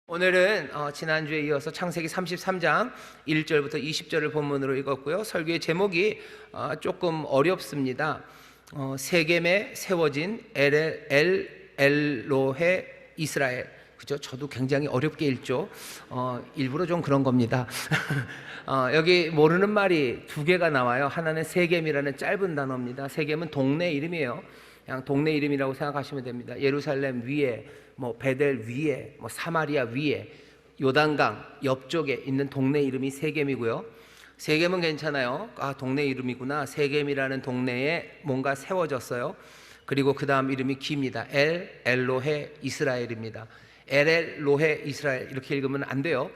오늘은 지난주에 이어서 창세기 33장 1절부터 20절을 본문으로 읽었고요. 설교의 제목이 조금 어렵습니다. 세겜에 세워진 엘로헤 이스라엘. 그죠? 저도 굉장히 어렵게 읽죠. 일부러 좀 그런 겁니다. 여기 모르는 말이 두 개가 나와요. 하나는 세겜이라는 짧은 단어입니다. 세겜은 동네 이름이에요. 그냥 동네 이름이라고 생각하시면 됩니다. 예루살렘 위에, 베델 위에, 사마리아 위에, 요단강 옆쪽에 있는 동네 이름이 세겜이고요. 세겜은 괜찮아요. 동네 이름이구나. 세겜이라는 동네에 뭔가 세워졌어요. 그리고 그 다음 이름이 깁니다. 엘로헤 이스라엘입니다. 엘로헤 이스라엘 이렇게 읽으면 안 돼요.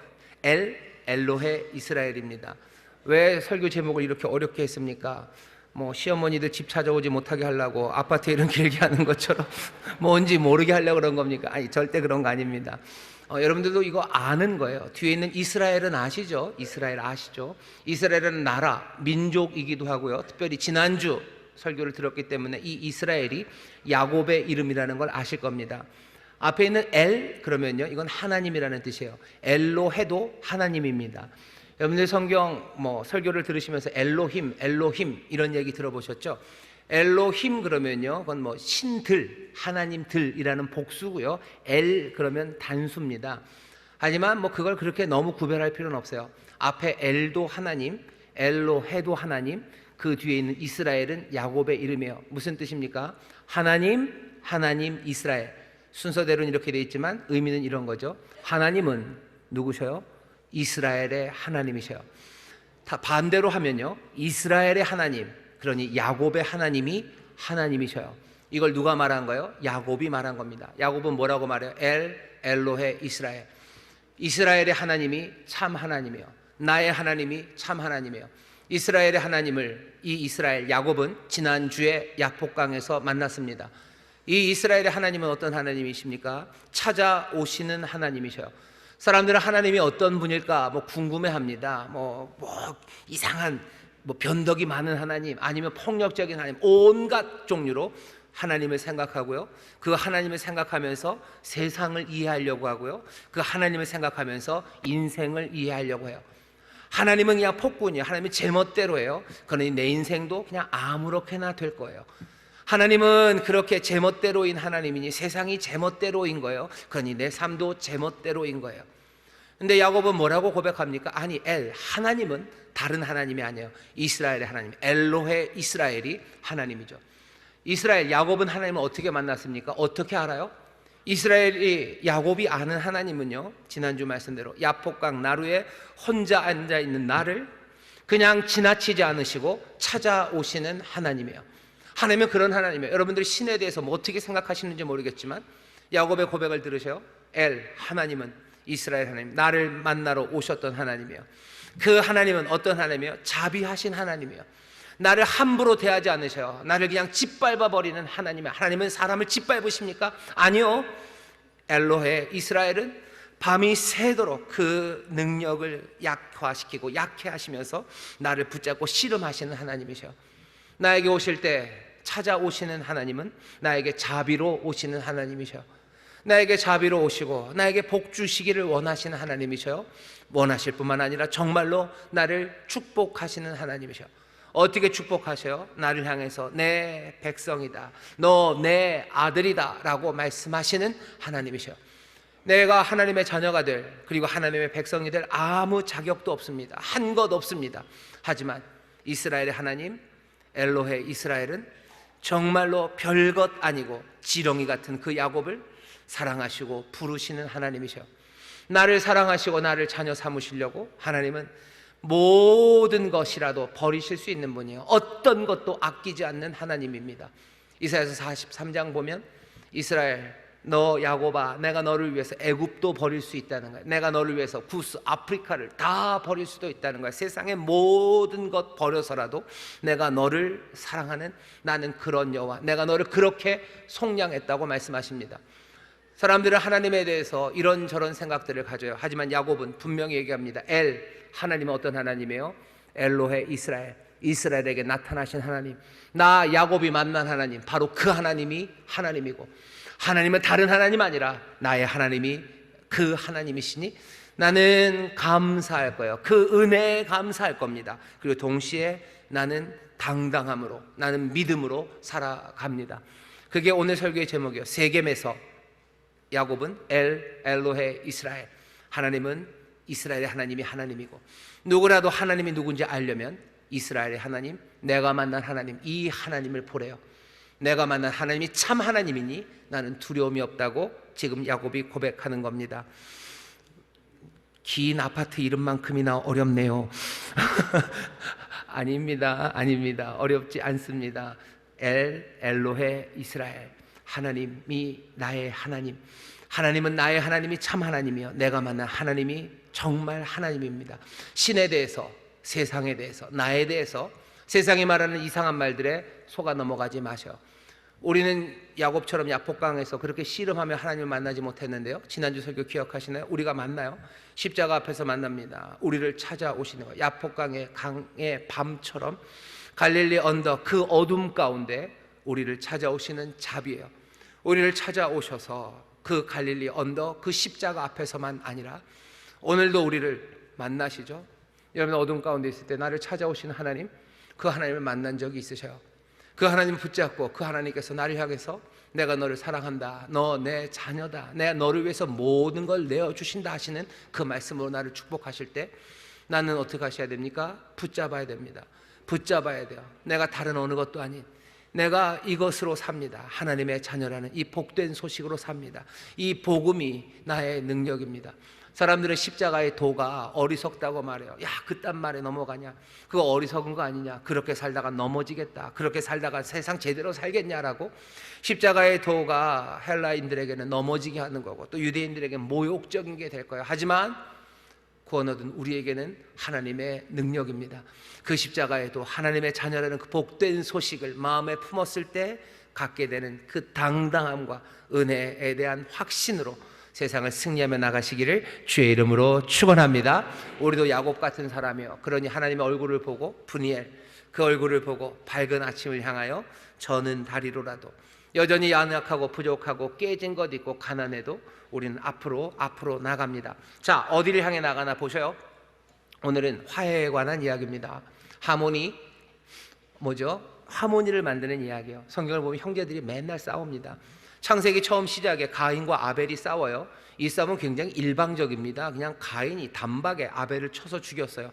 엘로헤 이스라엘입니다. 왜 설교 제목을 이렇게 어렵게 했습니까? 시어머니들 집 찾아오지 못하게 하려고 아파트 이름 길게 하는 것처럼 뭔지 모르게 하려고 그런 겁니까? 아니, 절대 그런 거 아닙니다. 여러분들도 이거 아는 거예요. 뒤에 있는 이스라엘은 아시죠? 이스라엘 아시죠? 이스라엘은 나라, 민족이기도 하고요. 특별히 지난주 설교를 들었기 때문에 이 이스라엘이 야곱의 이름이라는 걸 아실 겁니다. 앞에 있는 그러면요, 이건 하나님이라는 뜻이에요. 엘로헤도 하나님입니다. 여러분들 성경 설교를 들으시면서 엘로힘 이런 얘기 들어보셨죠? 엘로힘 그러면요, 그건 신들, 하나님들이라는 복수고요. 그러면 단수입니다. 하지만 그걸 그렇게 너무 구별할 필요는 없어요. 앞에 엘도 하나님, 엘로헤도 하나님, 그 뒤에 있는 이스라엘은 야곱의 이름이에요. 무슨 뜻입니까? 하나님, 이스라엘. 순서대로는 이렇게 되어 있지만 의미는 이런 거죠. 하나님은 누구셔요? 이스라엘의 하나님이셔요. 다 반대로 하면요, 이스라엘의 하나님, 그러니 야곱의 하나님이 하나님이셔요. 이걸 누가 말한 거예요? 야곱이 말한 겁니다. 야곱은 뭐라고 말해요? 엘로헤 이스라엘. 이스라엘의 하나님이 참 하나님이에요. 나의 하나님이 참 하나님이에요. 이스라엘의 하나님을 이 이스라엘 야곱은 지난주에 야복강에서 만났습니다. 이 이스라엘의 하나님은 어떤 하나님이십니까? 찾아오시는 하나님이셔요. 사람들은 하나님이 어떤 분일까 궁금해합니다. 이상한 변덕이 많은 하나님, 아니면 폭력적인 하나님, 온갖 종류로 하나님을 생각하고요. 그 하나님을 생각하면서 세상을 이해하려고 하고요. 그 하나님을 생각하면서 인생을 이해하려고 해요. 하나님은 그냥 폭군이에요. 하나님은 제멋대로 해요. 그러니 내 인생도 그냥 아무렇게나 될 거예요. 하나님은 그렇게 제멋대로인 하나님이니 세상이 제멋대로인 거예요. 그러니 내 삶도 제멋대로인 거예요. 근데 야곱은 뭐라고 고백합니까? 아니, 하나님은 다른 하나님이 아니에요. 이스라엘의 하나님, 엘로헤 이스라엘이 하나님이죠. 야곱은 하나님을 어떻게 만났습니까? 어떻게 알아요? 야곱이 아는 하나님은요, 지난주 말씀대로 야복강 나루에 혼자 앉아있는 나를 그냥 지나치지 않으시고 찾아오시는 하나님이에요. 하나님은 그런 하나님이에요. 여러분들이 신에 대해서 어떻게 생각하시는지 모르겠지만 야곱의 고백을 들으세요. 하나님은 이스라엘 하나님, 나를 만나러 오셨던 하나님이에요. 그 하나님은 어떤 하나님이에요? 자비하신 하나님이에요. 나를 함부로 대하지 않으셔요. 나를 그냥 짓밟아 버리는 하나님이에요. 하나님은 사람을 짓밟으십니까? 아니요. 엘로헤 이스라엘은 밤이 새도록 그 능력을 약화시키고 약해하시면서 나를 붙잡고 씨름하시는 하나님이셔요. 나에게 오실 때 찾아오시는 하나님은 나에게 자비로 오시는 하나님이셔요. 나에게 자비로 오시고 나에게 복 주시기를 원하시는 하나님이셔요. 원하실 뿐만 아니라 정말로 나를 축복하시는 하나님이셔요. 어떻게 축복하셔요? 나를 향해서 내 백성이다, 너 내 아들이다 라고 말씀하시는 하나님이셔요. 내가 하나님의 자녀가 될, 그리고 하나님의 백성이 될 아무 자격도 없습니다. 한 것 없습니다. 하지만 이스라엘의 하나님, 엘로헤 이스라엘은 정말로 별것 아니고 지렁이 같은 그 야곱을 사랑하시고 부르시는 하나님이셔요. 나를 사랑하시고 나를 자녀 삼으시려고 하나님은 모든 것이라도 버리실 수 있는 분이에요. 어떤 것도 아끼지 않는 하나님입니다. 이사야서 43장 보면 이스라엘, 너 야곱아, 내가 너를 위해서 애굽도 버릴 수 있다는 거예요. 내가 너를 위해서 구스, 아프리카를 다 버릴 수도 있다는 거예요. 세상의 모든 것 버려서라도 내가 너를 사랑하는 나는 그런 여호와, 내가 너를 그렇게 속량했다고 말씀하십니다. 사람들은 하나님에 대해서 이런저런 생각들을 가져요. 하지만 야곱은 분명히 얘기합니다. 하나님은 어떤 하나님이에요? 엘로헤 이스라엘, 이스라엘에게 나타나신 하나님, 나 야곱이 만난 하나님, 바로 그 하나님이 하나님이고, 하나님은 다른 하나님 아니라 나의 하나님이 그 하나님이시니 나는 감사할 거예요. 그 은혜에 감사할 겁니다. 그리고 동시에 나는 당당함으로, 나는 믿음으로 살아갑니다. 그게 오늘 설교의 제목이에요. 세겜에서 야곱은 엘로헤 이스라엘, 하나님은 이스라엘의 하나님이 하나님이고, 누구라도 하나님이 누군지 알려면 이스라엘의 하나님, 내가 만난 하나님, 이 하나님을 보래요. 내가 만난 하나님이 참 하나님이니 나는 두려움이 없다고 지금 야곱이 고백하는 겁니다. 긴 아파트 이름만큼이나 어렵네요. 아닙니다. 어렵지 않습니다. 엘로헤 이스라엘, 하나님이 나의 하나님, 하나님은 나의 하나님이 참 하나님이요, 내가 만난 하나님이 정말 하나님입니다. 신에 대해서, 세상에 대해서, 나에 대해서 세상이 말하는 이상한 말들에 속아 넘어가지 마셔. 우리는 야곱처럼 야복강에서 그렇게 씨름하며 하나님을 만나지 못했는데요, 지난주 설교 기억하시나요? 우리가 만나요. 십자가 앞에서 만납니다. 우리를 찾아오시는 거예요. 야복강의 강의 밤처럼 갈릴리 언덕 그 어둠 가운데 우리를 찾아오시는 자비예요. 우리를 찾아오셔서 그 갈릴리 언덕 그 십자가 앞에서만 아니라 오늘도 우리를 만나시죠. 여러분, 어둠 가운데 있을 때 나를 찾아오시는 하나님, 그 하나님을 만난 적이 있으셔요? 그 하나님 붙잡고 그 하나님께서 나를 향해서 내가 너를 사랑한다, 너 내 자녀다, 내가 너를 위해서 모든 걸 내어주신다 하시는 그 말씀으로 나를 축복하실 때 나는 어떻게 하셔야 됩니까? 붙잡아야 됩니다. 붙잡아야 돼요. 내가 다른 어느 것도 아닌, 내가 이것으로 삽니다. 하나님의 자녀라는 이 복된 소식으로 삽니다. 이 복음이 나의 능력입니다. 사람들은 십자가의 도가 어리석다고 말해요. 야, 그딴 말에 넘어가냐, 그거 어리석은 거 아니냐, 그렇게 살다가 넘어지겠다, 그렇게 살다가 세상 제대로 살겠냐라고. 십자가의 도가 헬라인들에게는 넘어지게 하는 거고, 또 유대인들에게는 모욕적인 게 될 거예요. 하지만 구원 얻은 우리에게는 하나님의 능력입니다. 그 십자가의 도, 하나님의 자녀라는 그 복된 소식을 마음에 품었을 때 갖게 되는 그 당당함과 은혜에 대한 확신으로 세상을 승리하며 나가시기를 주의 이름으로 축원합니다. 우리도 야곱 같은 사람이요, 그러니 하나님의 얼굴을 보고, 브니엘 그 얼굴을 보고 밝은 아침을 향하여 저는 다리로라도, 여전히 연약하고 부족하고 깨진 것 있고 가난해도 우리는 앞으로 나갑니다. 자, 어디를 향해 나가나 보셔요. 오늘은 화해에 관한 이야기입니다. 하모니, 뭐죠? 하모니를 만드는 이야기예요. 성경을 보면 형제들이 맨날 싸웁니다. 창세기 처음 시작에 가인과 아벨이 싸워요. 이 싸움은 굉장히 일방적입니다. 그냥 가인이 단박에 아벨을 쳐서 죽였어요.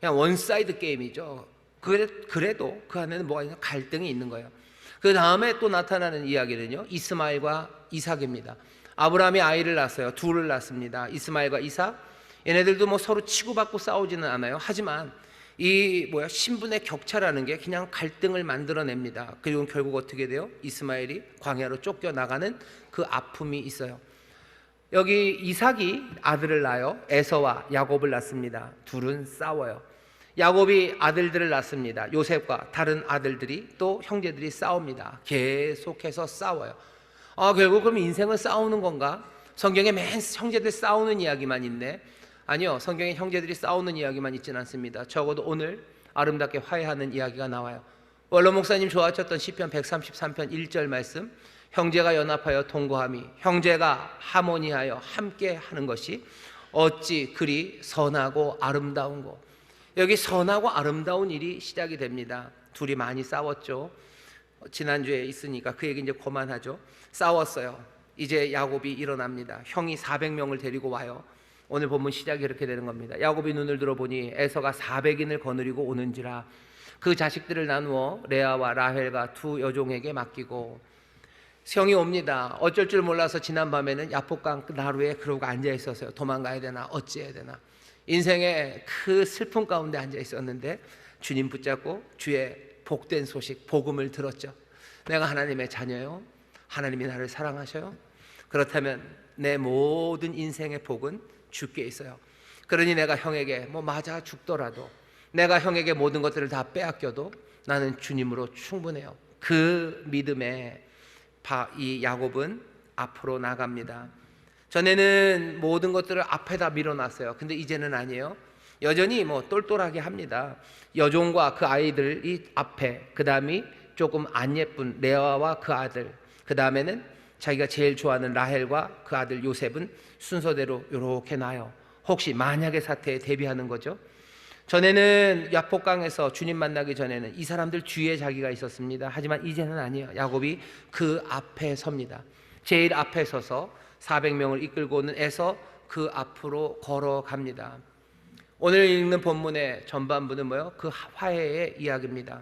그냥 원사이드 게임이죠. 그래도 그 안에는 뭐가 있냐, 갈등이 있는 거예요. 그 다음에 또 나타나는 이야기는요, 이스마엘과 이삭입니다. 아브라함이 아이를 낳았어요. 둘을 낳습니다. 이스마엘과 이삭. 얘네들도 뭐 서로 치고받고 싸우지는 않아요. 하지만 이 신분의 격차라는 게 그냥 갈등을 만들어냅니다. 그리고 결국 어떻게 돼요? 이스마엘이 광야로 쫓겨나가는 그 아픔이 있어요. 여기 이삭이 아들을 낳아요. 에서와 야곱을 낳습니다. 둘은 싸워요. 야곱이 아들들을 낳습니다. 요셉과 다른 아들들이, 또 형제들이 싸웁니다. 계속해서 싸워요. 결국 그럼 인생은 싸우는 건가? 성경에 맨 형제들 싸우는 이야기만 있네. 아니요, 성경에 형제들이 싸우는 이야기만 있지는 않습니다. 적어도 오늘 아름답게 화해하는 이야기가 나와요. 원로 목사님 좋아하셨던 시편 133편 1절 말씀, 형제가 연합하여 통고함이, 형제가 하모니하여 함께 하는 것이 어찌 그리 선하고 아름다운고. 여기 선하고 아름다운 일이 시작이 됩니다. 둘이 많이 싸웠죠. 지난주에 있으니까 그 얘기 이제 그만하죠. 싸웠어요. 이제 야곱이 일어납니다. 형이 400명을 데리고 와요. 오늘 본문 시작이 이렇게 되는 겁니다. 야곱이 눈을 들어보니 에서가 400인을 거느리고 오는지라. 그 자식들을 나누어 레아와 라헬과 두 여종에게 맡기고, 형이 옵니다. 어쩔 줄 몰라서 지난밤에는 야복강 나루에 그러고 앉아 있었어요. 도망가야 되나 어찌해야 되나, 인생의 그 슬픔 가운데 앉아 있었는데 주님 붙잡고 주의 복된 소식, 복음을 들었죠. 내가 하나님의 자녀요, 하나님이 나를 사랑하셔요. 그렇다면 내 모든 인생의 복은 주께 있어요. 그러니 내가 형에게 맞아 죽더라도, 내가 형에게 모든 것들을 다 빼앗겨도 나는 주님으로 충분해요. 그 믿음에 이 야곱은 앞으로 나갑니다. 전에는 모든 것들을 앞에다 밀어놨어요. 근데 이제는 아니에요. 여전히 똘똘하게 합니다. 여종과 그 아이들이 앞에, 그 다음이 조금 안 예쁜 레아와 그 아들, 그 다음에는 자기가 제일 좋아하는 라헬과 그 아들 요셉은 순서대로 이렇게 나요. 혹시 만약의 사태에 대비하는 거죠. 전에는 야복강에서 주님 만나기 전에는 이 사람들 뒤에 자기가 있었습니다. 하지만 이제는 아니에요. 야곱이 그 앞에 섭니다. 제일 앞에 서서 400명을 이끌고는 에서 그 앞으로 걸어갑니다. 오늘 읽는 본문의 전반부는 뭐예요? 그 화해의 이야기입니다.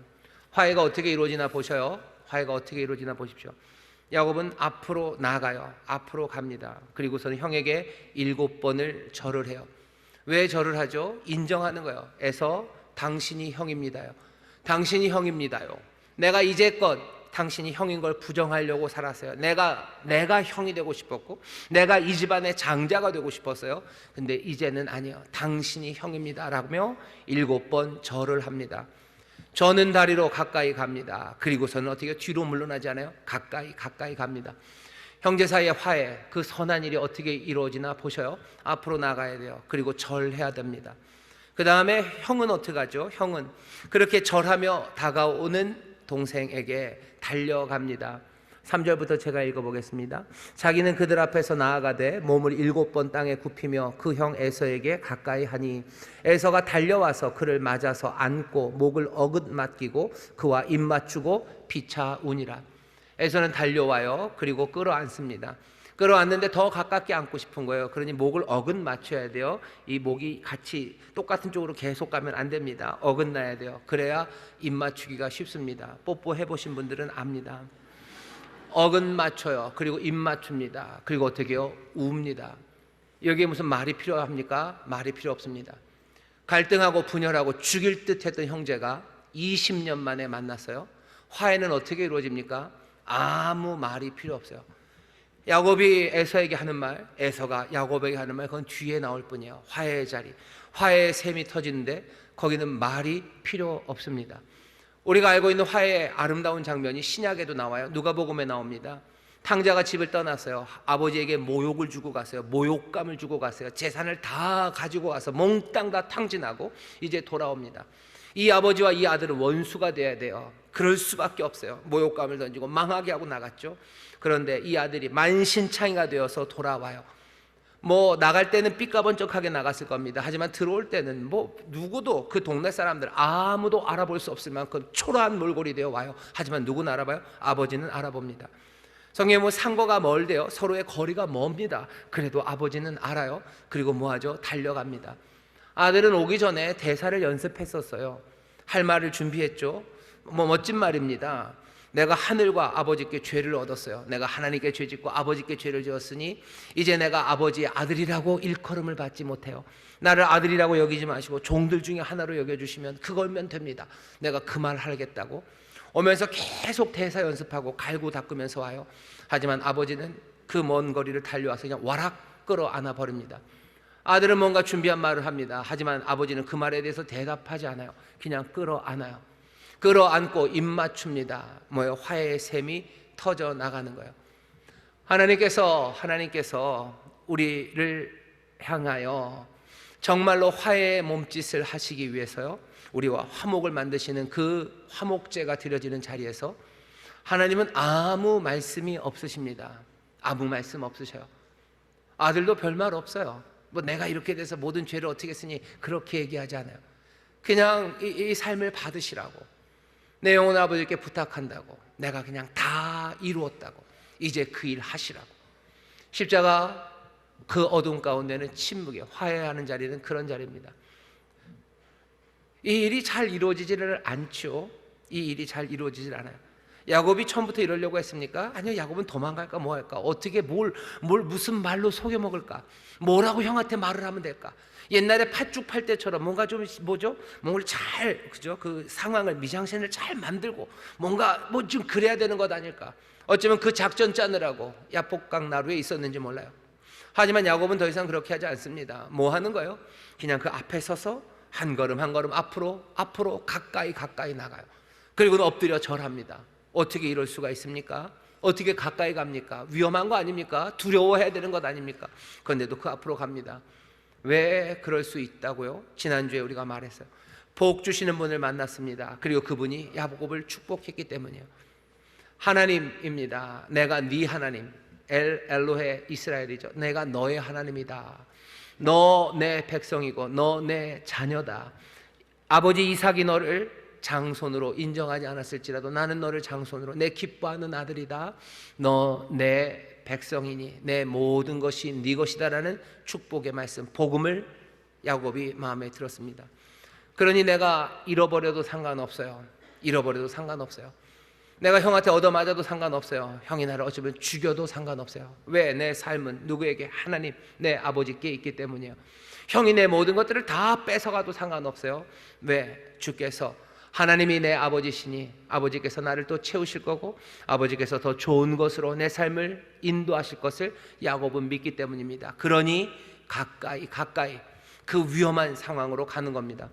화해가 어떻게 이루어지나 보셔요. 화해가 어떻게 이루어지나 보십시오. 야곱은 앞으로 나가요. 앞으로 갑니다. 그리고서는 형에게 7번을 절을 해요. 왜 절을 하죠? 인정하는 거예요. 에서 당신이 형입니다요. 당신이 형입니다요. 내가 이제껏 당신이 형인 걸 부정하려고 살았어요. 내가 형이 되고 싶었고 내가 이 집안의 장자가 되고 싶었어요. 근데 이제는 아니요. 당신이 형입니다 라며 7번 절을 합니다. 저는 다리로 가까이 갑니다. 그리고서는 어떻게 뒤로 물러나지 않아요? 가까이 갑니다. 형제 사이의 화해, 그 선한 일이 어떻게 이루어지나 보셔요. 앞으로 나가야 돼요. 그리고 절해야 됩니다. 그 다음에 형은 어떻게 하죠? 형은 그렇게 절하며 다가오는 동생에게 달려갑니다. 3절부터 제가 읽어보겠습니다. 자기는 그들 앞에서 나아가되 몸을 7번 땅에 굽히며 그 형 에서에게 가까이 하니 에서가 달려와서 그를 맞아서 안고 목을 어긋 맡기고 그와 입 맞추고 피차우니라. 에서는 달려와요. 그리고 끌어안습니다. 끌어안는데 더 가깝게 안고 싶은 거예요. 그러니 목을 어긋 맞춰야 돼요. 이 목이 같이 똑같은 쪽으로 계속 가면 안 됩니다. 어긋나야 돼요. 그래야 입 맞추기가 쉽습니다. 뽀뽀 해보신 분들은 압니다. 어긋 맞춰요. 그리고 입 맞춥니다. 그리고 어떻게 해요? 웁니다. 여기에 무슨 말이 필요합니까? 말이 필요 없습니다. 갈등하고 분열하고 죽일 듯 했던 형제가 20년 만에 만났어요. 화해는 어떻게 이루어집니까? 아무 말이 필요 없어요. 야곱이 에서에게 하는 말, 에서가 야곱에게 하는 말, 그건 뒤에 나올 뿐이에요. 화해의 자리, 화해의 샘이 터지는데 거기는 말이 필요 없습니다. 우리가 알고 있는 화해의 아름다운 장면이 신약에도 나와요. 누가복음에 나옵니다. 탕자가 집을 떠났어요. 아버지에게 모욕을 주고 갔어요. 모욕감을 주고 갔어요. 재산을 다 가지고 와서 몽땅 다 탕진하고 이제 돌아옵니다. 이 아버지와 이 아들은 원수가 돼야 돼요. 그럴 수밖에 없어요. 모욕감을 던지고 망하게 하고 나갔죠. 그런데 이 아들이 만신창이가 되어서 돌아와요. 나갈 때는 삐까번쩍하게 나갔을 겁니다. 하지만 들어올 때는 누구도, 그 동네 사람들 아무도 알아볼 수 없을 만큼 초라한 몰골이 되어 와요. 하지만 누구는 알아봐요? 아버지는 알아봅니다. 성경에 상거가 멀대요. 서로의 거리가 멉니다. 그래도 아버지는 알아요. 그리고 뭐하죠? 달려갑니다. 아들은 오기 전에 대사를 연습했었어요. 할 말을 준비했죠. 멋진 말입니다. 내가 하늘과 아버지께 죄를 얻었어요. 내가 하나님께 죄 짓고 아버지께 죄를 지었으니 이제 내가 아버지의 아들이라고 일컬음을 받지 못해요. 나를 아들이라고 여기지 마시고 종들 중에 하나로 여겨주시면 그걸면 됩니다. 내가 그 말 하겠다고 오면서 계속 대사 연습하고 갈고 닦으면서 와요. 하지만 아버지는 그 먼 거리를 달려와서 그냥 와락 끌어안아 버립니다. 아들은 뭔가 준비한 말을 합니다. 하지만 아버지는 그 말에 대해서 대답하지 않아요. 그냥 끌어안아요. 끌어안고 입 맞춥니다. 화해의 샘이 터져 나가는 거예요. 하나님께서 우리를 향하여 정말로 화해의 몸짓을 하시기 위해서요, 우리와 화목을 만드시는 그 화목제가 드려지는 자리에서 하나님은 아무 말씀이 없으십니다. 아무 말씀 없으셔요. 아들도 별말 없어요. 내가 이렇게 돼서 모든 죄를 어떻게 했으니 그렇게 얘기하지 않아요. 그냥 이 삶을 받으시라고, 내 영혼 아버지께 부탁한다고, 내가 그냥 다 이루었다고, 이제 그 일 하시라고. 십자가 그 어둠 가운데는 침묵에 화해하는 자리는 그런 자리입니다. 이 일이 잘 이루어지지를 않죠. 이 일이 잘 이루어지질 않아요. 야곱이 처음부터 이러려고 했습니까? 아니요. 야곱은 도망갈까 뭐 할까, 어떻게 뭘 무슨 말로 속여 먹을까, 뭐라고 형한테 말을 하면 될까. 옛날에 팥죽 팔 때처럼 뭔가 좀 뭔가를 잘, 그죠? 그 상황을, 미장센을 잘 만들고 뭔가 좀 그래야 되는 것 아닐까. 어쩌면 그 작전 짜느라고 야복강 나루에 있었는지 몰라요. 하지만 야곱은 더 이상 그렇게 하지 않습니다. 뭐 하는 거예요? 그냥 그 앞에 서서 한 걸음 한 걸음 앞으로 가까이 나가요. 그리고는 엎드려 절합니다. 어떻게 이럴 수가 있습니까? 어떻게 가까이 갑니까? 위험한 거 아닙니까? 두려워해야 되는 것 아닙니까? 그런데도 그 앞으로 갑니다. 왜 그럴 수 있다고요? 지난주에 우리가 말했어요. 복 주시는 분을 만났습니다. 그리고 그분이 야곱을 축복했기 때문이에요. 하나님입니다. 내가 네 하나님, 엘로헤 이스라엘이죠. 내가 너의 하나님이다. 너 내 백성이고 너 내 자녀다. 아버지 이삭이 너를 장손으로 인정하지 않았을지라도 나는 너를 장손으로 내 기뻐하는 아들이다. 너 내 백성이니 내 모든 것이 네 것이다라는 축복의 말씀, 복음을 야곱이 마음에 들었습니다. 그러니 내가 잃어버려도 상관없어요. 잃어버려도 상관없어요. 내가 형한테 얻어맞아도 상관없어요. 형이 나를 어쩌면 죽여도 상관없어요. 왜? 내 삶은 누구에게? 하나님, 내 아버지께 있기 때문이에요. 형이 내 모든 것들을 다 뺏어가도 상관없어요. 왜? 주께서 하나님이 내 아버지시니 아버지께서 나를 또 채우실 거고 아버지께서 더 좋은 것으로 내 삶을 인도하실 것을 야곱은 믿기 때문입니다. 그러니 가까이 그 위험한 상황으로 가는 겁니다.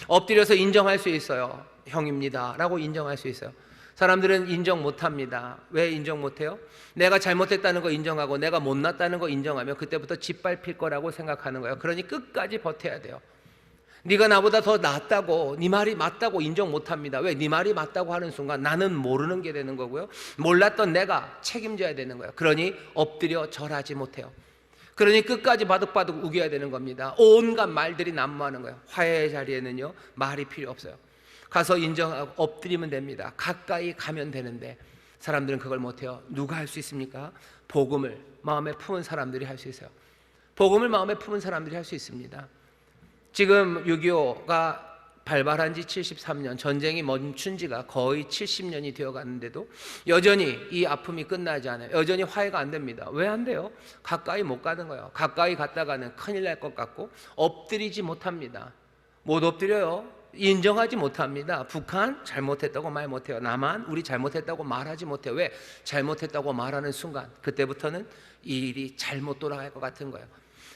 엎드려서 인정할 수 있어요. 형입니다 라고 인정할 수 있어요. 사람들은 인정 못합니다. 왜 인정 못해요? 내가 잘못했다는 거 인정하고 내가 못났다는 거 인정하면 그때부터 짓밟힐 거라고 생각하는 거예요. 그러니 끝까지 버텨야 돼요. 네가 나보다 더 낫다고, 네 말이 맞다고 인정 못합니다. 왜? 네 말이 맞다고 하는 순간 나는 모르는 게 되는 거고요, 몰랐던 내가 책임져야 되는 거예요. 그러니 엎드려 절하지 못해요. 그러니 끝까지 바득바득 우겨야 되는 겁니다. 온갖 말들이 난무하는 거예요. 화해의 자리에는요 말이 필요 없어요. 가서 인정하고 엎드리면 됩니다. 가까이 가면 되는데 사람들은 그걸 못해요. 누가 할 수 있습니까? 복음을 마음에 품은 사람들이 할 수 있어요. 복음을 마음에 품은 사람들이 할 수 있습니다. 지금 6.25가 발발한 지 73년, 전쟁이 멈춘 지가 거의 70년이 되어가는데도 여전히 이 아픔이 끝나지 않아요. 여전히 화해가 안 됩니다. 왜 안 돼요? 가까이 못 가는 거예요. 가까이 갔다가는 큰일 날 것 같고 엎드리지 못합니다. 못 엎드려요. 인정하지 못합니다. 북한 잘못했다고 말 못해요. 남한 우리 잘못했다고 말하지 못해요. 왜? 잘못했다고 말하는 순간 그때부터는 이 일이 잘못 돌아갈 것 같은 거예요.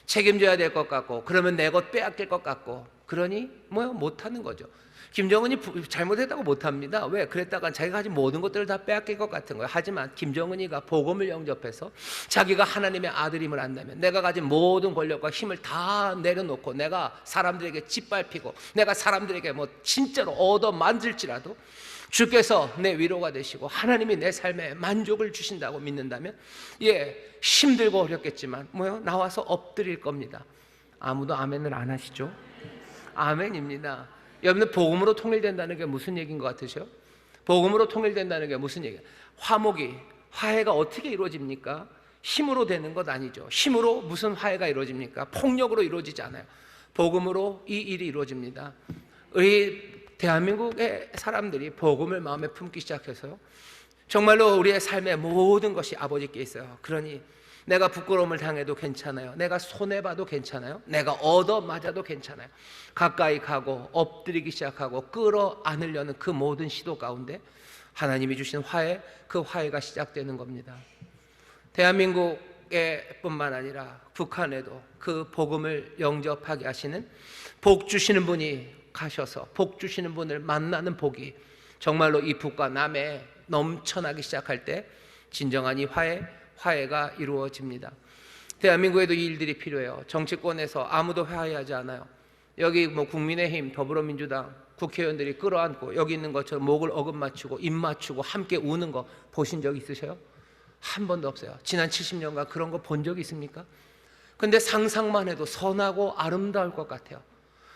책임져야 될 것 같고 그러면 내 것 빼앗길 것 같고 그러니 못하는 거죠. 김정은이 잘못했다고 못합니다. 왜? 그랬다가 자기가 가진 모든 것들을 다 빼앗길 것 같은 거예요. 하지만 김정은이가 복음을 영접해서 자기가 하나님의 아들임을 안다면 내가 가진 모든 권력과 힘을 다 내려놓고 내가 사람들에게 짓밟히고 내가 사람들에게 진짜로 얻어만질지라도 주께서 내 위로가 되시고 하나님이 내 삶에 만족을 주신다고 믿는다면 힘들고 어렵겠지만 나와서 엎드릴 겁니다. 아무도 아멘을 안 하시죠? 아멘입니다. 여러분들 복음으로 통일된다는 게 무슨 얘기인 것 같으세요? 복음으로 통일된다는 게 무슨 얘기예요? 화해가 어떻게 이루어집니까? 힘으로 되는 것 아니죠. 힘으로 무슨 화해가 이루어집니까? 폭력으로 이루어지지 않아요. 복음으로 이 일이 이루어집니다. 우리 대한민국의 사람들이 복음을 마음에 품기 시작해서요 정말로 우리의 삶의 모든 것이 아버지께 있어요. 그러니 내가 부끄러움을 당해도 괜찮아요. 내가 손해봐도 괜찮아요. 내가 얻어맞아도 괜찮아요. 가까이 가고 엎드리기 시작하고 끌어안으려는 그 모든 시도 가운데 하나님이 주신 화해, 그 화해가 시작되는 겁니다. 대한민국에 뿐만 아니라 북한에도 그 복음을 영접하게 하시는 복 주시는 분이 가셔서 복 주시는 분을 만나는 복이 정말로 이 북과 남에 넘쳐나기 시작할 때 진정한 이 화해가 이루어집니다. 대한민국에도 이 일들이 필요해요. 정치권에서 아무도 화해하지 않아요. 여기 국민의힘, 더불어민주당 국회의원들이 끌어안고 여기 있는 것처럼 목을 어긋맞추고 입 맞추고 함께 우는 거 보신 적 있으세요? 한 번도 없어요. 지난 70년간 그런 거 본 적 있습니까? 근데 상상만 해도 선하고 아름다울 것 같아요.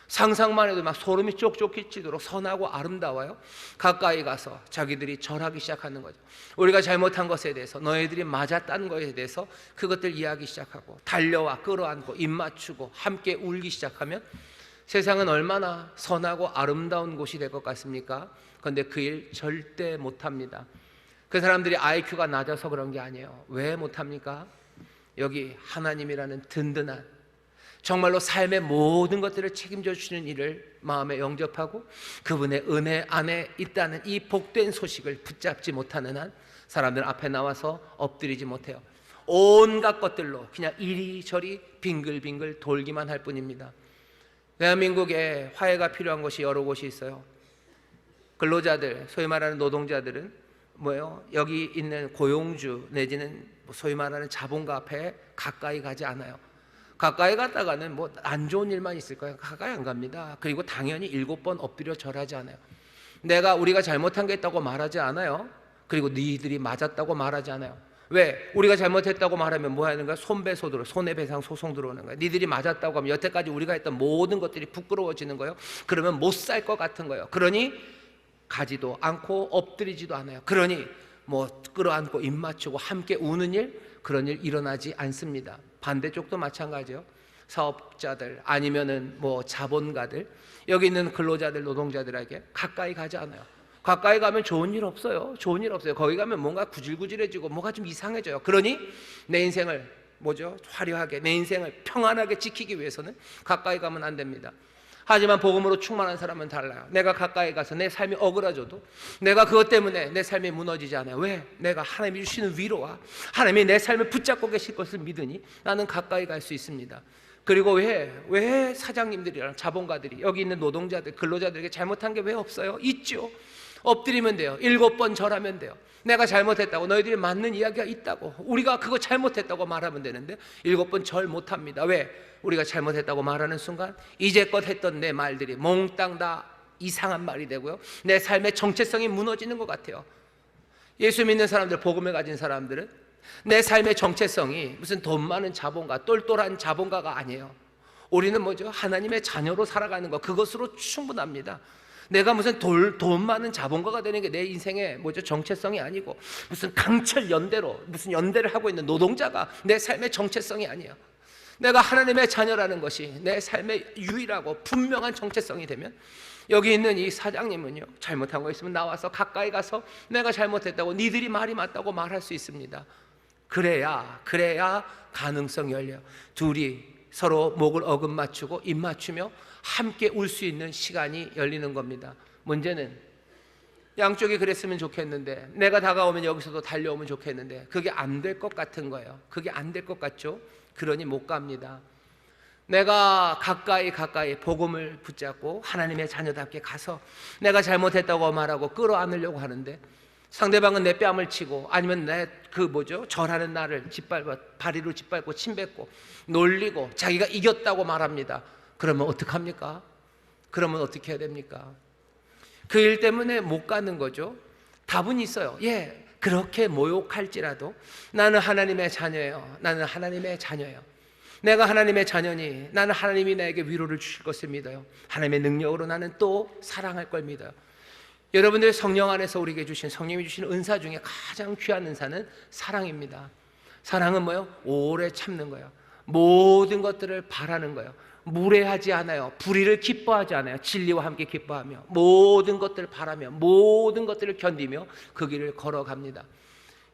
상상만 해도 막 소름이 쪽쪽 끼치도록 선하고 아름다워요. 가까이 가서 자기들이 절하기 시작하는 거죠. 우리가 잘못한 것에 대해서, 너희들이 맞았다는 것에 대해서 그것들 이야기 시작하고 달려와 끌어안고 입 맞추고 함께 울기 시작하면 세상은 얼마나 선하고 아름다운 곳이 될 것 같습니까? 그런데 그 일 절대 못합니다. 그 사람들이 IQ가 낮아서 그런 게 아니에요. 왜 못합니까? 여기 하나님이라는 든든한 정말로 삶의 모든 것들을 책임져 주시는 일을 마음에 영접하고 그분의 은혜 안에 있다는 이 복된 소식을 붙잡지 못하는 한 사람들 앞에 나와서 엎드리지 못해요. 온갖 것들로 그냥 이리저리 빙글빙글 돌기만 할 뿐입니다. 대한민국에 화해가 필요한 곳이 여러 곳이 있어요. 근로자들, 소위 말하는 노동자들은 여기 있는 고용주 내지는 소위 말하는 자본가 앞에 가까이 가지 않아요. 가까이 갔다가는 안 좋은 일만 있을 거예요. 가까이 안 갑니다. 그리고 당연히 7번 엎드려 절하지 않아요. 우리가 잘못한 게 있다고 말하지 않아요. 그리고 너희들이 맞았다고 말하지 않아요. 왜? 우리가 잘못했다고 말하면 뭐 하는 거야? 손배소들, 손해배상 소송 들어오는 거야. 니들이 맞았다고 하면 여태까지 우리가 했던 모든 것들이 부끄러워지는 거예요. 그러면 못 살 것 같은 거예요. 그러니 가지도 않고 엎드리지도 않아요. 그러니 뭐 끌어안고 입 맞추고 함께 우는 일, 그런 일 일어나지 않습니다. 반대쪽도 마찬가지예요. 사업자들 아니면은 뭐 자본가들, 여기 있는 근로자들, 노동자들에게 가까이 가지 않아요. 가까이 가면 좋은 일 없어요. 좋은 일 없어요. 거기 가면 뭔가 구질구질해지고 뭐가 좀 이상해져요. 그러니 내 인생을 뭐죠? 화려하게, 내 인생을 평안하게 지키기 위해서는 가까이 가면 안 됩니다. 하지만 복음으로 충만한 사람은 달라요. 내가 가까이 가서 내 삶이 억울해져도 내가 그것 때문에 내 삶이 무너지지 않아요. 왜? 내가 하나님이 주시는 위로와 하나님이 내 삶을 붙잡고 계실 것을 믿으니 나는 가까이 갈 수 있습니다. 그리고 왜 사장님들이랑 자본가들이, 여기 있는 노동자들, 근로자들에게 잘못한 게 왜 없어요? 있죠. 엎드리면 돼요. 7번 절하면 돼요. 내가 잘못했다고, 너희들이 맞는 이야기가 있다고, 우리가 그거 잘못했다고 말하면 되는데 7번 절 못합니다. 왜? 우리가 잘못했다고 말하는 순간 이제껏 했던 내 말들이 몽땅 다 이상한 말이 되고요, 내 삶의 정체성이 무너지는 것 같아요. 예수 믿는 사람들, 복음을 가진 사람들은 내 삶의 정체성이 무슨 돈 많은 자본가, 똘똘한 자본가가 아니에요. 우리는 뭐죠? 하나님의 자녀로 살아가는 것, 그것으로 충분합니다. 내가 무슨 돈 많은 자본가가 되는 게 내 인생의 뭐죠? 정체성이 아니고, 무슨 강철 연대로 무슨 연대를 하고 있는 노동자가 내 삶의 정체성이 아니에요. 내가 하나님의 자녀라는 것이 내 삶의 유일하고 분명한 정체성이 되면, 여기 있는 이 사장님은요, 잘못한 거 있으면 나와서 가까이 가서 내가 잘못했다고, 니들이 말이 맞다고 말할 수 있습니다. 그래야 가능성이 열려요. 둘이 서로 목을 어금 맞추고 입 맞추며 함께 울 수 있는 시간이 열리는 겁니다. 문제는 양쪽이 그랬으면 좋겠는데, 내가 다가오면 여기서도 달려오면 좋겠는데, 그게 안 될 것 같은 거예요. 그게 안 될 것 같죠? 그러니 못 갑니다. 내가 가까이 복음을 붙잡고 하나님의 자녀답게 가서 내가 잘못했다고 말하고 끌어안으려고 하는데, 상대방은 내 뺨을 치고, 아니면 내 절하는 나를 바리로 짓밟고 침뱉고 놀리고 자기가 이겼다고 말합니다. 그러면 어떡합니까? 그러면 어떻게 해야 됩니까? 그 일 때문에 못 가는 거죠. 답은 있어요. 그렇게 모욕할지라도 나는 하나님의 자녀예요. 나는 하나님의 자녀예요. 내가 하나님의 자녀니 나는 하나님이 나에게 위로를 주실 것을 믿어요. 하나님의 능력으로 나는 또 사랑할 걸 믿어요. 여러분들 성령 안에서 우리에게 주신, 성령이 주신 은사 중에 가장 귀한 은사는 사랑입니다. 사랑은 뭐예요? 오래 참는 거예요. 모든 것들을 바라는 거예요. 무례하지 않아요. 불의를 기뻐하지 않아요. 진리와 함께 기뻐하며 모든 것들을 바라며 모든 것들을 견디며 그 길을 걸어갑니다.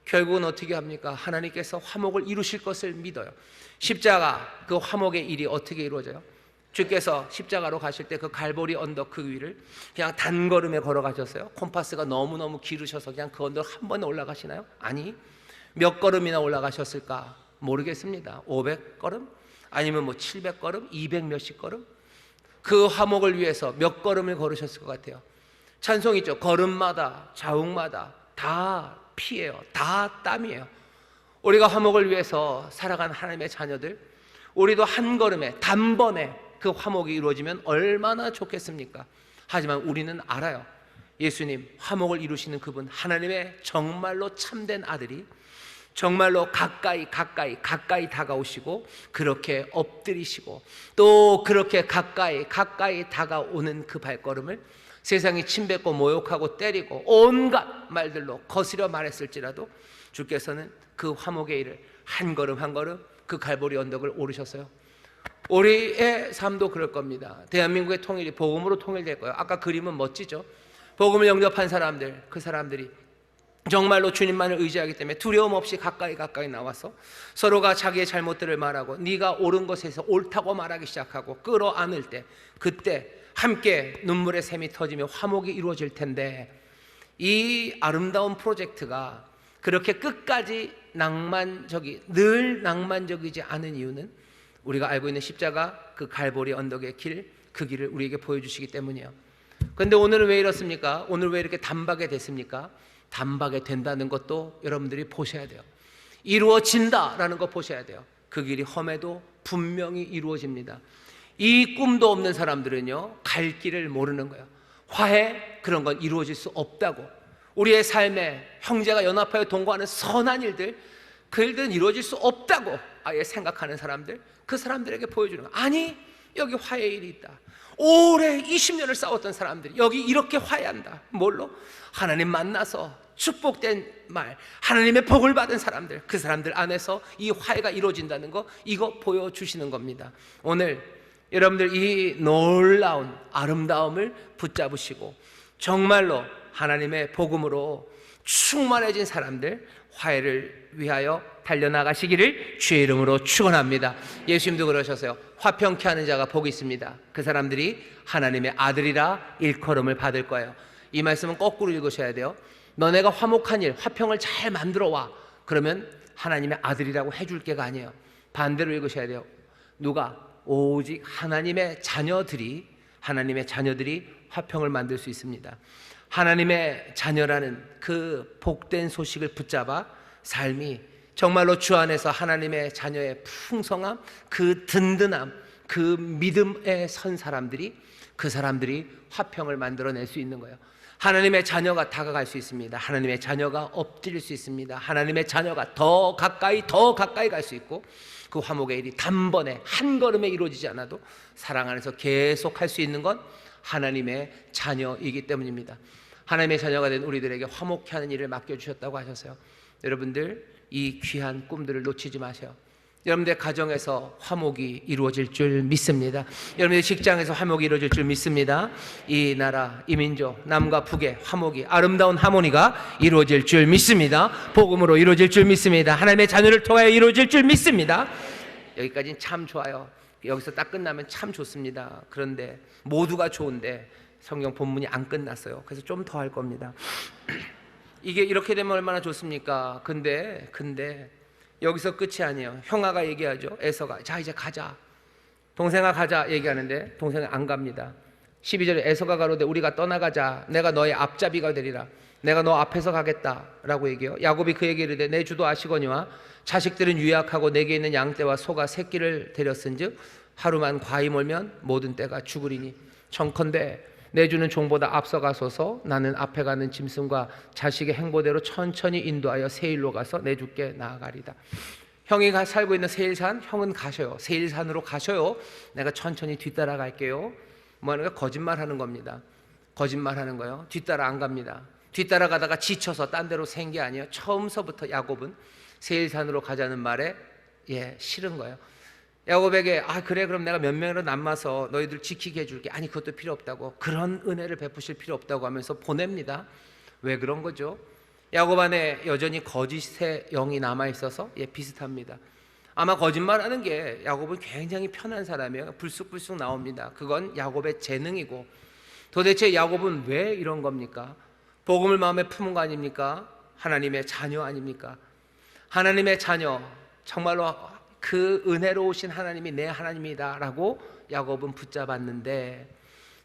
결국은 어떻게 합니까? 하나님께서 화목을 이루실 것을 믿어요. 십자가, 그 화목의 일이 어떻게 이루어져요? 주께서 십자가로 가실 때 그 갈보리 언덕 그 위를 그냥 단걸음에 걸어가셨어요? 콤파스가 너무너무 길으셔서 그냥 그 언덕 한 번에 올라가시나요? 아니, 몇 걸음이나 올라가셨을까? 모르겠습니다. 500걸음? 아니면 뭐 700걸음? 200 몇십 걸음? 그 화목을 위해서 몇 걸음을 걸으셨을 것 같아요? 찬송 있죠? 걸음마다, 자욱마다 다 피예요. 다 땀이에요. 우리가 화목을 위해서 살아간 하나님의 자녀들, 우리도 한 걸음에 단번에 그 화목이 이루어지면 얼마나 좋겠습니까? 하지만 우리는 알아요. 예수님, 화목을 이루시는 그분, 하나님의 정말로 참된 아들이 정말로 가까이 다가오시고 그렇게 엎드리시고 또 그렇게 가까이 다가오는 그 발걸음을 세상이 침뱉고 모욕하고 때리고 온갖 말들로 거스려 말했을지라도 주께서는 그 화목의 일을 한 걸음 한 걸음 그 갈보리 언덕을 오르셨어요. 우리의 삶도 그럴 겁니다. 대한민국의 통일이 복음으로 통일될 거예요. 아까 그림은 멋지죠? 복음을 영접한 사람들, 그 사람들이 정말로 주님만을 의지하기 때문에 두려움 없이 가까이 나와서 서로가 자기의 잘못들을 말하고 네가 옳은 것에서 옳다고 말하기 시작하고 끌어안을 때, 그때 함께 눈물의 샘이 터지며 화목이 이루어질 텐데, 이 아름다운 프로젝트가 그렇게 끝까지 늘 낭만적이지 않은 이유는 우리가 알고 있는 십자가, 그 갈보리 언덕의 길, 그 길을 우리에게 보여주시기 때문이에요. 그런데 오늘은 왜 이렇습니까? 오늘 왜 이렇게 단박에 됐습니까? 단박에 된다는 것도 여러분들이 보셔야 돼요. 이루어진다라는 거 보셔야 돼요. 그 길이 험해도 분명히 이루어집니다. 이 꿈도 없는 사람들은요, 갈 길을 모르는 거예요. 화해, 그런 건 이루어질 수 없다고. 우리의 삶에 형제가 연합하여 동거하는 선한 일들, 그 일들은 이루어질 수 없다고 아예 생각하는 사람들, 그 사람들에게 보여주는 거. 아니, 여기 화해의 일이 있다. 오래 20년을 싸웠던 사람들이 여기 이렇게 화해한다. 뭘로? 하나님 만나서 축복된 말, 하나님의 복을 받은 사람들, 그 사람들 안에서 이 화해가 이루어진다는 거, 이거 보여주시는 겁니다. 오늘 여러분들 이 놀라운 아름다움을 붙잡으시고 정말로 하나님의 복음으로 충만해진 사람들, 화해를 위하여 달려나가시기를 주의 이름으로 축원합니다. 예수님도 그러셨어요. 화평케 하는 자가 복이 있습니다. 그 사람들이 하나님의 아들이라 일컬음을 받을 거예요. 이 말씀은 거꾸로 읽으셔야 돼요. 너네가 화목한 일, 화평을 잘 만들어 와. 그러면 하나님의 아들이라고 해줄 게가 아니에요. 반대로 읽으셔야 돼요. 누가? 오직 하나님의 자녀들이 화평을 만들 수 있습니다. 하나님의 자녀라는 그 복된 소식을 붙잡아 삶이 정말로 주 안에서 하나님의 자녀의 풍성함, 그 든든함, 그 믿음에 선 사람들이, 그 사람들이 화평을 만들어낼 수 있는 거예요. 하나님의 자녀가 다가갈 수 있습니다. 하나님의 자녀가 엎드릴 수 있습니다. 하나님의 자녀가 더 가까이 갈 수 있고, 그 화목의 일이 단번에 한 걸음에 이루어지지 않아도 사랑 안에서 계속 할 수 있는 건 하나님의 자녀이기 때문입니다. 하나님의 자녀가 된 우리들에게 화목케 하는 일을 맡겨주셨다고 하셨어요. 여러분들 이 귀한 꿈들을 놓치지 마세요. 여러분들 가정에서 화목이 이루어질 줄 믿습니다. 여러분들 직장에서 화목이 이루어질 줄 믿습니다. 이 나라, 이 민족, 남과 북의 화목이, 아름다운 하모니가 이루어질 줄 믿습니다. 복음으로 이루어질 줄 믿습니다. 하나님의 자녀를 통하여 이루어질 줄 믿습니다. 여기까지는 참 좋아요. 여기서 딱 끝나면 참 좋습니다. 그런데 모두가 좋은데 성경 본문이 안 끝났어요. 그래서 좀 더 할 겁니다. 이게 이렇게 되면 얼마나 좋습니까? 근데 여기서 끝이 아니에요. 형아가 얘기하죠. 에서가 자 이제 가자. 동생아 가자 얘기하는데 동생은 안 갑니다. 12절에 에서가 가로되 우리가 떠나가자. 내가 너의 앞잡이가 되리라. 내가 너 앞에서 가겠다 라고 얘기해요. 야곱이 그에게 이르되 내 주도 아시거니와 자식들은 유약하고 내게 있는 양떼와 소가 새끼를 데렸은즉 하루만 과히 몰면 모든 떼가 죽으리니 청컨대 내 주는 종보다 앞서가소서. 나는 앞에 가는 짐승과 자식의 행보대로 천천히 인도하여 세일로 가서 내 주께 나아가리다. 형이 살고 있는 세일산, 형은 가셔요. 세일산으로 가셔요. 내가 천천히 뒤따라 갈게요. 뭐 하는 거야? 거짓말하는 겁니다. 거짓말하는 거예요. 뒤따라 안 갑니다. 뒤따라 가다가 지쳐서 딴 데로 샌 게 아니에요. 처음서부터 야곱은 세일산으로 가자는 말에 싫은 거예요. 야곱에게 그래 그럼 내가 몇 명으로 남아서 너희들 지키게 해줄게. 아니 그것도 필요 없다고, 그런 은혜를 베푸실 필요 없다고 하면서 보냅니다. 왜 그런 거죠? 야곱 안에 여전히 거짓의 영이 남아있어서 비슷합니다. 아마 거짓말하는 게 야곱은 굉장히 편한 사람이에요. 불쑥불쑥 나옵니다. 그건 야곱의 재능이고, 도대체 야곱은 왜 이런 겁니까? 복음을 마음에 품은 거 아닙니까? 하나님의 자녀 아닙니까? 하나님의 자녀, 정말로 그 은혜로우신 하나님이 내 하나님이다 라고 야곱은 붙잡았는데,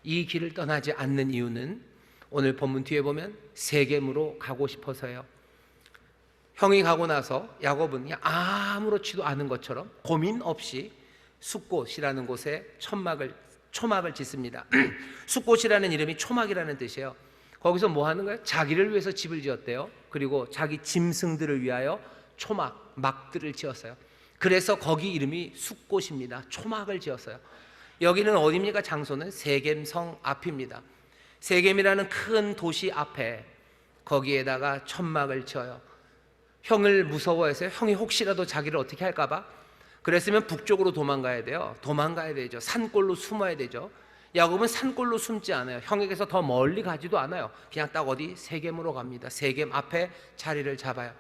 이 길을 떠나지 않는 이유는 오늘 본문 뒤에 보면 세겜으로 가고 싶어서요. 형이 가고 나서 야곱은 그냥 아무렇지도 않은 것처럼 고민 없이 숫곳이라는 곳에 초막을 짓습니다. 숫곳이라는 이름이 초막이라는 뜻이에요. 거기서 뭐 하는 거예요? 자기를 위해서 집을 지었대요. 그리고 자기 짐승들을 위하여 막들을 지었어요. 그래서 거기 이름이 숫곳입니다. 초막을 지었어요. 여기는 어디입니까? 장소는 세겜성 앞입니다. 세겜이라는 큰 도시 앞에 거기에다가 천막을 지어요. 형을 무서워해서요. 형이 혹시라도 자기를 어떻게 할까봐. 그랬으면 북쪽으로 도망가야 돼요. 도망가야 되죠. 산골로 숨어야 되죠. 야곱은 산골로 숨지 않아요. 형에게서 더 멀리 가지도 않아요. 그냥 딱 어디? 세겜으로 갑니다. 세겜 앞에 자리를 잡아요.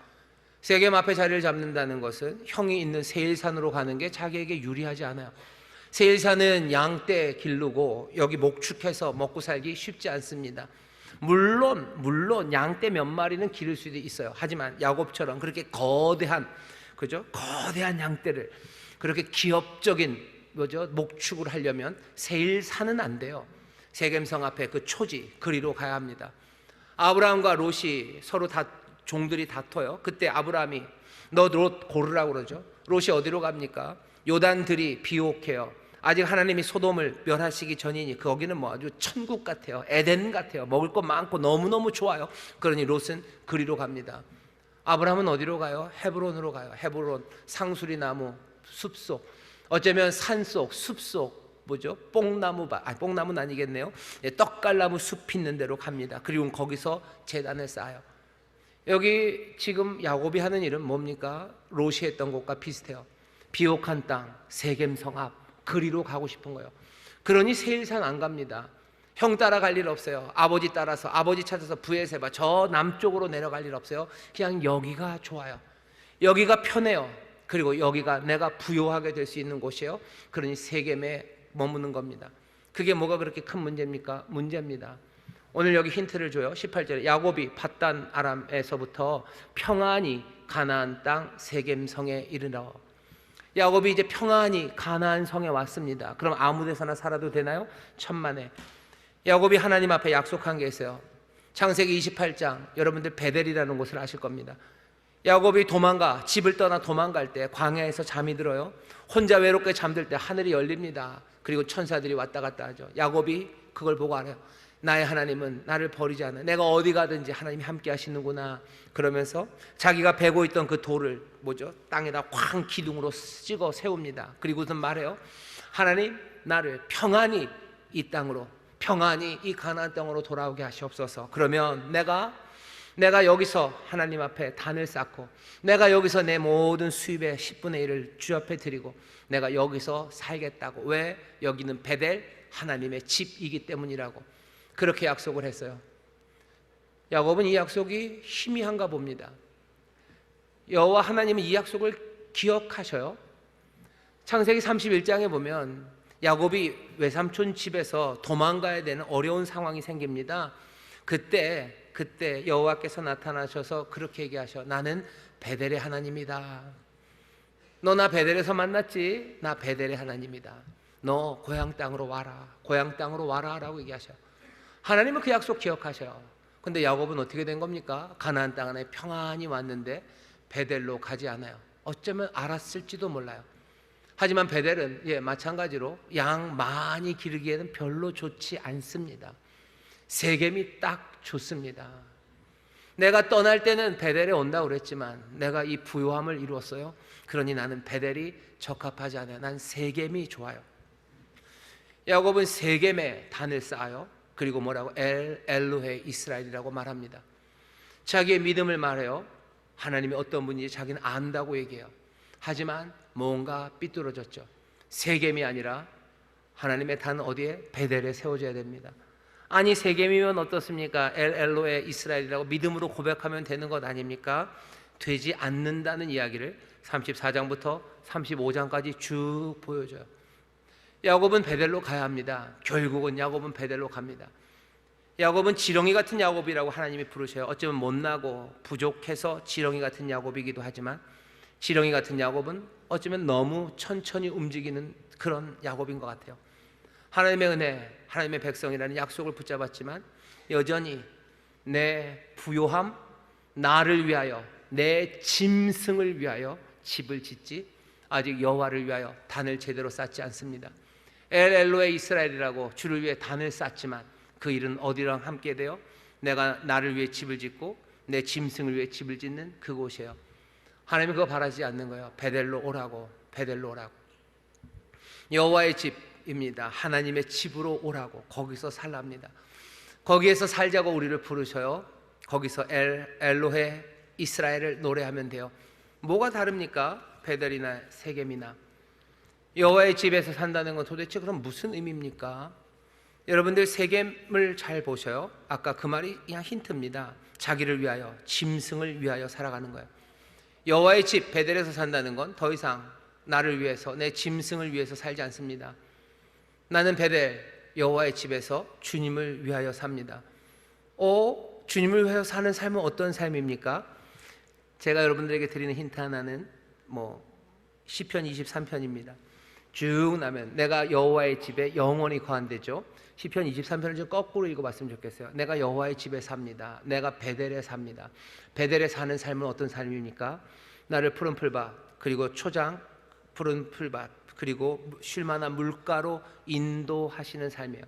세겜 앞에 자리를 잡는다는 것은 형이 있는 세일산으로 가는 게 자기에게 유리하지 않아요. 세일산은 양떼 기르고 여기 목축해서 먹고 살기 쉽지 않습니다. 물론 양떼 몇 마리는 기를 수도 있어요. 하지만 야곱처럼 그렇게 거대한 양떼를 그렇게 기업적인 목축을 하려면 세일산은 안 돼요. 세겜성 앞에 그 초지 그리로 가야 합니다. 아브라함과 롯이 서로 종들이 다퉈요. 그때 아브라함이 너 롯 고르라고 그러죠. 롯이 어디로 갑니까? 요단들이 비옥해요. 아직 하나님이 소돔을 멸하시기 전이니 거기는 뭐 아주 천국 같아요. 에덴 같아요. 먹을 것 많고 너무너무 좋아요. 그러니 롯은 그리로 갑니다. 아브라함은 어디로 가요? 헤브론으로 가요. 헤브론, 상수리 나무 숲속, 어쩌면 산속, 숲속, 뭐죠? 뽕나무는 아니겠네요. 떡갈나무 숲 있는 데로 갑니다. 그리고 거기서 제단을 쌓아요. 여기 지금 야곱이 하는 일은 뭡니까? 롯이 했던 곳과 비슷해요. 비옥한 땅, 세겜 성 앞, 그리로 가고 싶은 거예요. 그러니 세일산 안 갑니다. 형 따라갈 일 없어요. 아버지 따라서, 아버지 찾아서 브에세바 저 남쪽으로 내려갈 일 없어요. 그냥 여기가 좋아요. 여기가 편해요. 그리고 여기가 내가 부요하게 될 수 있는 곳이에요. 그러니 세겜에 머무는 겁니다. 그게 뭐가 그렇게 큰 문제입니까? 문제입니다. 오늘 여기 힌트를 줘요. 18절에 야곱이 밧단 아람에서부터 평안히 가나안 땅 세겜성에 이르러. 야곱이 이제 평안히 가나안 성에 왔습니다. 그럼 아무 데서나 살아도 되나요? 천만에. 야곱이 하나님 앞에 약속한 게 있어요. 창세기 28장, 여러분들 베델이라는 곳을 아실 겁니다. 야곱이 집을 떠나 도망갈 때 광야에서 잠이 들어요. 혼자 외롭게 잠들 때 하늘이 열립니다. 그리고 천사들이 왔다 갔다 하죠. 야곱이 그걸 보고 알아요. 나의 하나님은 나를 버리지 않아. 내가 어디 가든지 하나님이 함께 하시는구나. 그러면서 자기가 베고 있던 그 돌을 땅에다 쾅 기둥으로 찍어 세웁니다. 그리고선 말해요. 하나님, 나를 평안히 이 땅으로, 평안히 이 가나안 땅으로 돌아오게 하시옵소서. 그러면 내가 여기서 하나님 앞에 단을 쌓고, 내가 여기서 내 모든 수입의 10분의 1을 주 앞에 드리고, 내가 여기서 살겠다고. 왜? 여기는 베델, 하나님의 집이기 때문이라고 그렇게 약속을 했어요. 야곱은 이 약속이 희미한가 봅니다. 여호와 하나님은 이 약속을 기억하셔요. 창세기 31장에 보면 야곱이 외삼촌 집에서 도망가야 되는 어려운 상황이 생깁니다. 그때 여호와께서 나타나셔서 그렇게 얘기하셔. 나는 베델의 하나님이다. 너 나 베델에서 만났지? 나 베델의 하나님이다. 너 고향 땅으로 와라. 고향 땅으로 와라 라고 얘기하셔. 하나님은 그 약속 기억하셔요. 근데 야곱은 어떻게 된 겁니까? 가나안 땅 안에 평안히 왔는데 베델로 가지 않아요. 어쩌면 알았을지도 몰라요. 하지만 베델은 마찬가지로 양 많이 기르기에는 별로 좋지 않습니다. 세겜이 딱 좋습니다. 내가 떠날 때는 베델에 온다고 그랬지만 내가 이 부요함을 이루었어요. 그러니 나는 베델이 적합하지 않아요. 난 세겜이 좋아요. 야곱은 세겜에 단을 쌓아요. 그리고 뭐라고? 엘로헤 이스라엘이라고 말합니다. 자기의 믿음을 말해요. 하나님이 어떤 분인지 자기는 안다고 얘기해요. 하지만 뭔가 삐뚤어졌죠. 세겜이 아니라 하나님의 단은 어디에? 베델에 세워져야 됩니다. 아니 세겜이면 어떻습니까? 엘로헤 이스라엘이라고 믿음으로 고백하면 되는 것 아닙니까? 되지 않는다는 이야기를 34장부터 35장까지 쭉 보여줘요. 야곱은 베델로 가야 합니다. 결국은 야곱은 베델로 갑니다. 야곱은 지렁이 같은 야곱이라고 하나님이 부르셔요. 어쩌면 못나고 부족해서 지렁이 같은 야곱이기도 하지만 지렁이 같은 야곱은 어쩌면 너무 천천히 움직이는 그런 야곱인 것 같아요. 하나님의 은혜, 하나님의 백성이라는 약속을 붙잡았지만 여전히 내 부요함, 나를 위하여, 내 짐승을 위하여 집을 짓지 아직 여호와를 위하여 단을 제대로 쌓지 않습니다. 엘로에 이스라엘이라고 주를 위해 단을 쌓지만 그 일은 어디랑 함께 돼요? 내가 나를 위해 집을 짓고 내 짐승을 위해 집을 짓는 그곳이에요. 하나님이 그거 바라지 않는 거예요. 베델로 오라고, 베델로 오라고. 여호와의 집입니다. 하나님의 집으로 오라고. 거기서 살랍니다. 거기에서 살자고 우리를 부르셔요. 거기서 엘로헤 이스라엘을 노래하면 돼요. 뭐가 다릅니까? 베델이나 세겜이나. 여호와의 집에서 산다는 건 도대체 그럼 무슨 의미입니까? 여러분들 세겜을 잘 보셔요. 아까 그 말이 그냥 힌트입니다. 자기를 위하여, 짐승을 위하여 살아가는 거예요. 여호와의 집 베델에서 산다는 건 더 이상 나를 위해서, 내 짐승을 위해서 살지 않습니다. 나는 베델 여호와의 집에서 주님을 위하여 삽니다. 주님을 위하여 사는 삶은 어떤 삶입니까? 제가 여러분들에게 드리는 힌트 하나는 시편 23편입니다. 쭉 나면 내가 여호와의 집에 영원히 거한대죠. 시편 23편을 좀 거꾸로 읽어봤으면 좋겠어요. 내가 여호와의 집에 삽니다. 내가 베델에 삽니다. 베델에 사는 삶은 어떤 삶입니까? 나를 푸른 풀밭, 그리고 초장, 푸른 풀밭, 그리고 쉴만한 물가로 인도하시는 삶이에요.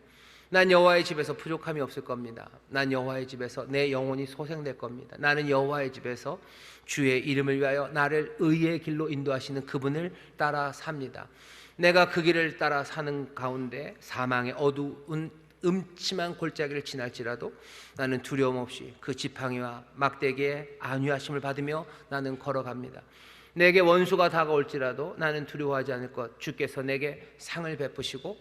난 여호와의 집에서 부족함이 없을 겁니다. 난 여호와의 집에서 내 영혼이 소생될 겁니다. 나는 여호와의 집에서 주의 이름을 위하여 나를 의의 길로 인도하시는 그분을 따라 삽니다. 내가 그 길을 따라 사는 가운데 사망의 어두운 음침한 골짜기를 지날지라도 나는 두려움 없이 그 지팡이와 막대기의 안위하심을 받으며 나는 걸어갑니다. 내게 원수가 다가올지라도 나는 두려워하지 않을 것. 주께서 내게 상을 베푸시고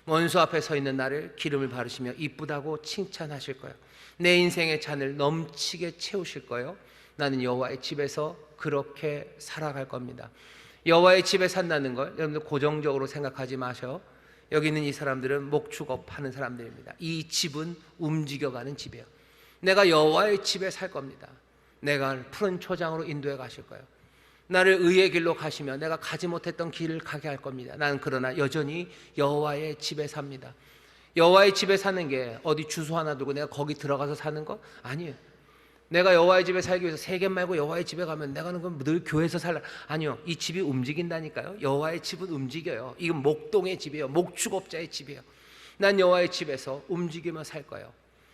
원수 앞에 서 있는 나를 기름을 바르시며 이쁘다고 칭찬하실 거예요. 내 인생의 잔을 넘치게 채우실 거예요. 나는 여호와의 집에서 그렇게 살아갈 겁니다. 여호와의 집에 산다는 걸 여러분들 고정적으로 생각하지 마셔요. 여기 있는 이 사람들은 목축업 하는 사람들입니다. 이 집은 움직여가는 집이에요. 내가 여호와의 집에 살 겁니다. 내가 푸른 초장으로 인도해 가실 거예요. 나를 의의 길로 가시며 내가 가지 못했던 길을 가게 할 겁니다. 나는 그러나 여전히 여호와의 집에 삽니다. 여호와의 집에 사는 게 어디 주소 하나 두고 내가 거기 들어가서 사는 거 아니에요. 내가 여호와의 집에 살기 위해서 세겜 말고 여호와의 집에 가면 내가 늘 교회에서 살라. 아니요, 이 집이 움직인다니까요. 여호와의 집은 움직여요. 이건 목동의 집이에요. 목축업자의 집이에요. 난 여호와의 집에서 움직이며 살 거예요.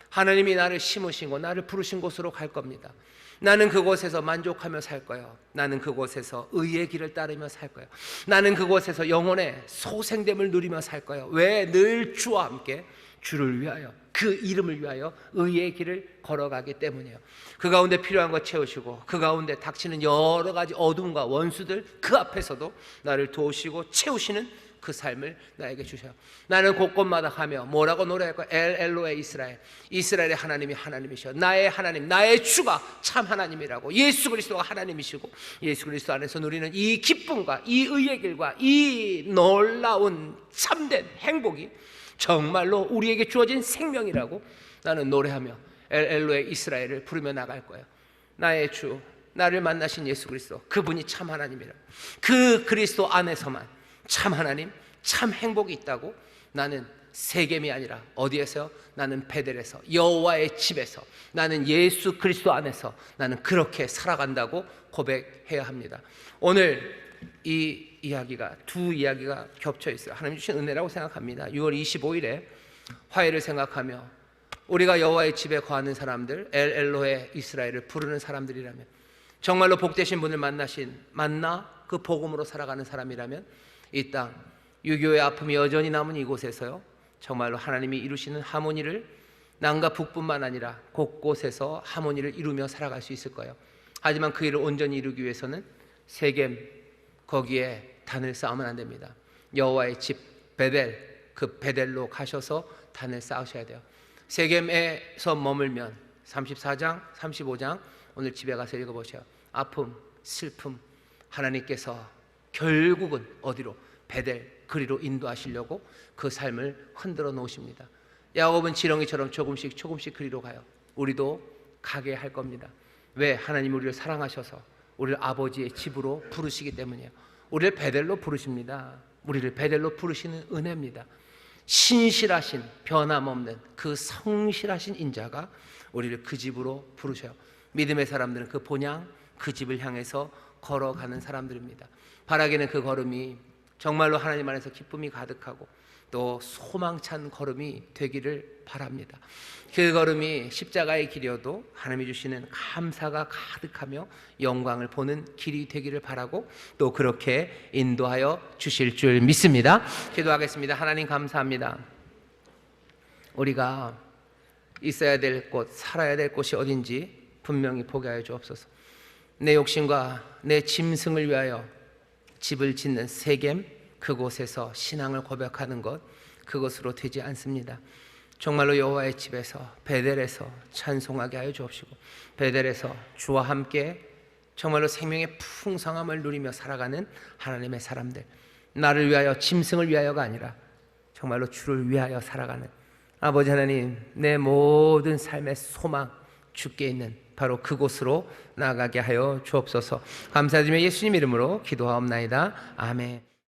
하나님이 나를 심으신 곳, 나를 부르신 곳으로 갈 겁니다. 나는 그곳에서 만족하며 살 거예요. 나는 그곳에서 의의 길을 따르며 살 거예요. 나는 그곳에서 영혼의 소생됨을 누리며 살 거예요. 왜? 늘 주와 함께 주를 위하여, 그 이름을 위하여 의의 길을 걸어가기 때문이에요. 그 가운데 필요한 것 채우시고 그 가운데 닥치는 여러 가지 어둠과 원수들 그 앞에서도 나를 도우시고 채우시는 그 삶을 나에게 주셔요. 나는 곳곳마다 가며 뭐라고 노래할 거야? 엘로의 이스라엘. 이스라엘의 하나님이 하나님이셔. 나의 하나님, 나의 주가 참 하나님이라고. 예수 그리스도가 하나님이시고 예수 그리스도 안에서 누리는 이 기쁨과 이 의의 길과 이 놀라운 참된 행복이 정말로 우리에게 주어진 생명이라고 나는 노래하며 엘로의 이스라엘을 부르며 나갈 거예요. 나의 주, 나를 만나신 예수 그리스도, 그분이 참 하나님이라. 그 그리스도 안에서만 참 하나님, 참 행복이 있다고 나는 세겜이 아니라 어디에서요? 나는 베델에서, 여호와의 집에서, 나는 예수 그리스도 안에서 나는 그렇게 살아간다고 고백해야 합니다. 오늘 이 이야기가 두 이야기가 겹쳐 있어요. 하나님 주신 은혜라고 생각합니다. 6월 25일에 화해를 생각하며 우리가 여호와의 집에 거하는 사람들, 엘로의 이스라엘을 부르는 사람들이라면, 정말로 복되신 분을 만나 그 복음으로 살아가는 사람이라면 이 땅 유교의 아픔이 여전히 남은 이곳에서요, 정말로 하나님이 이루시는 하모니를 남과 북뿐만 아니라 곳곳에서 하모니를 이루며 살아갈 수 있을 거예요. 하지만 그 일을 온전히 이루기 위해서는 세겜 거기에 단을 쌓으면 안 됩니다. 여호와의 집 베델, 그 베델로 가셔서 단을 쌓으셔야 돼요. 세겜에서 머물면 34장, 35장 오늘 집에 가서 읽어보세요. 아픔, 슬픔, 하나님께서 결국은 어디로? 베델 그리로 인도하시려고 그 삶을 흔들어 놓으십니다. 야곱은 지렁이처럼 조금씩 그리로 가요. 우리도 가게 할 겁니다. 왜? 하나님 우리를 사랑하셔서 우리를 아버지의 집으로 부르시기 때문이에요. 우리를 베델로 부르십니다. 우리를 베델로 부르시는 은혜입니다. 신실하신, 변함없는 그 성실하신 인자가 우리를 그 집으로 부르셔요. 믿음의 사람들은 그 본향, 그 집을 향해서 걸어가는 사람들입니다. 바라기는 그 걸음이 정말로 하나님 안에서 기쁨이 가득하고 또 소망찬 걸음이 되기를 바랍니다. 그 걸음이 십자가의 길이어도 하나님이 주시는 감사가 가득하며 영광을 보는 길이 되기를 바라고 또 그렇게 인도하여 주실 줄 믿습니다. 기도하겠습니다. 하나님 감사합니다. 우리가 있어야 될 곳, 살아야 될 곳이 어딘지 분명히 보게 하여 주옵소서. 내 욕심과 내 짐승을 위하여 집을 짓는 세겜, 그곳에서 신앙을 고백하는 것, 그것으로 되지 않습니다. 정말로 여호와의 집에서, 베델에서 찬송하게 하여 주옵시고, 베델에서 주와 함께 정말로 생명의 풍성함을 누리며 살아가는 하나님의 사람들, 나를 위하여, 짐승을 위하여가 아니라 정말로 주를 위하여 살아가는 아버지 하나님, 내 모든 삶의 소망 주께 있는 바로 그곳으로 나가게 하여 주옵소서. 감사드리며 예수님 이름으로 기도하옵나이다. 아멘.